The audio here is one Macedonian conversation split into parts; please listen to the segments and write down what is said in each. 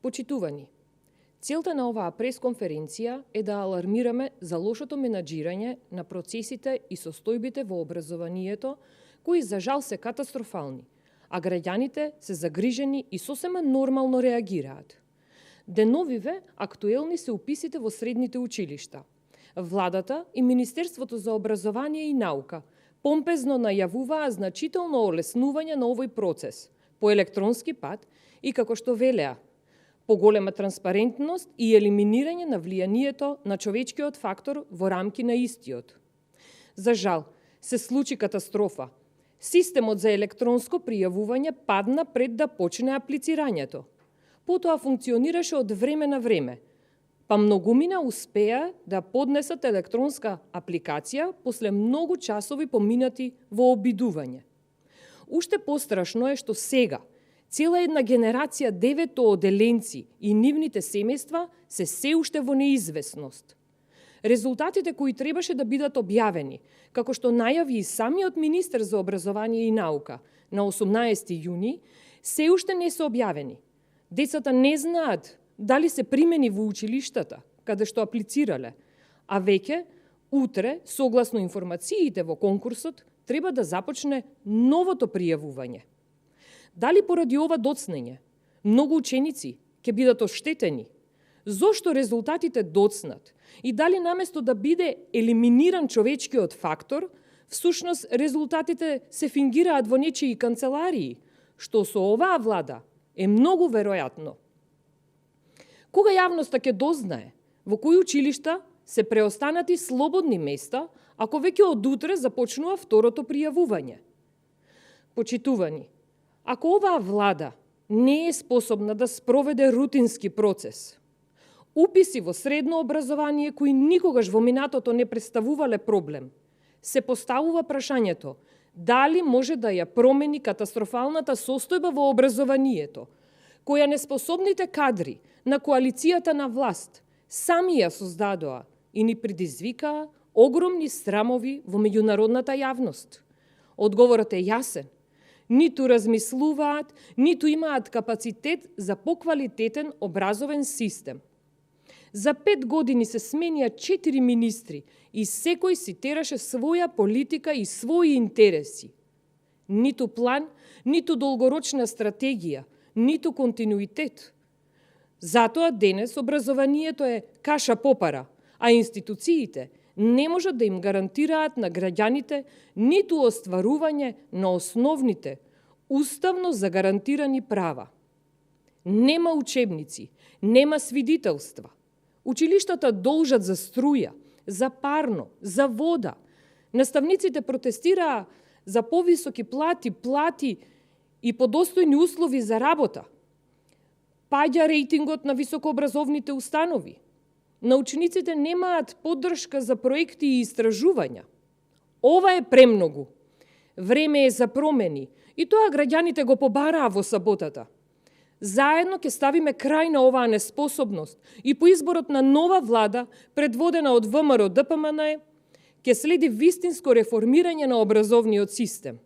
Почитувани, целта на оваа пресконференција е да алармираме за лошото менаџирање на процесите и состојбите во образованието, кои за жал се катастрофални, а граѓаните се загрижени и сосема нормално реагираат. Деновиве актуелни се уписите во средните училишта. Владата и Министерството за образование и наука помпезно најавуваа значително олеснување на овој процес по електронски пат и, како што велеа, поголема транспарентност и елиминирање на влијанието на човечкиот фактор во рамки на истиот. За жал, се случи катастрофа. Системот за електронско пријавување падна пред да почне аплицирањето. Потоа функционираше од време на време, па многумина успеа да поднесат електронска апликација после многу часови поминати во обидување. Уште пострашно е што сега цела една генерација деветооделенци и нивните семејства се уште во неизвестност. Резултатите кои требаше да бидат објавени, како што најави и самиот министер за образование и наука на 18 јуни, се уште не се објавени. Децата не знаат дали се примени во училиштата, каде што аплицирале, а веќе, утре, согласно информациите во конкурсот, треба да започне новото пријавување. Дали поради ова доцнење, многу ученици ќе бидат оштетени? Зошто резултатите доцнат? И дали наместо да биде елиминиран човечкиот фактор, всушност резултатите се фингираат во нечии канцеларии, што со оваа влада е многу веројатно. Кога јавноста ќе дознае во кои училишта се преостанати слободни места, ако веќе од утре започнува второто пријавување? Почитувани, ако оваа влада не е способна да спроведе рутински процес, уписи во средно образование кои никогаш во минатото не представувале проблем, се поставува прашањето дали може да ја промени катастрофалната состојба во образованието, која неспособните кадри на коалицијата на власт сами ја создадоа и ни предизвикаа огромни срамови во меѓународната јавност. Одговорот е јасен. Ниту размислуваат, ниту имаат капацитет за поквалитетен образовен систем. За 5 години се сменија 4 министри и секој си тераше своја политика и своји интереси. Ниту план, ниту долгорочна стратегија, ниту континуитет. Затоа денес образованието е каша попара, а институциите не можат да им гарантираат на граѓаните ниту остварување на основните, уставно загарантирани права. Нема учебници, нема свидетелства. Училиштата должат за струја, за парно, за вода. Наставниците протестираа за повисоки плати и подостојни услови за работа. Паѓа рейтингот на високообразовните установи. Научениците немаат поддршка за проекти и истражувања. Ова е премногу. Време е за промени и тоа граѓаните го побараа во саботата. Заедно ќе ставиме крај на оваа неспособност и по изборот на нова влада, предводена од ВМРО ДПМН, ќе следи вистинско реформирање на образовниот систем.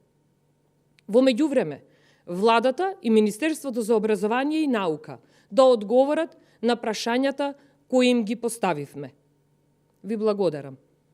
Во меѓувреме, владата и Министерството за образование и наука да одговорат на прашањата кои им ги поставивме. Ви благодарам.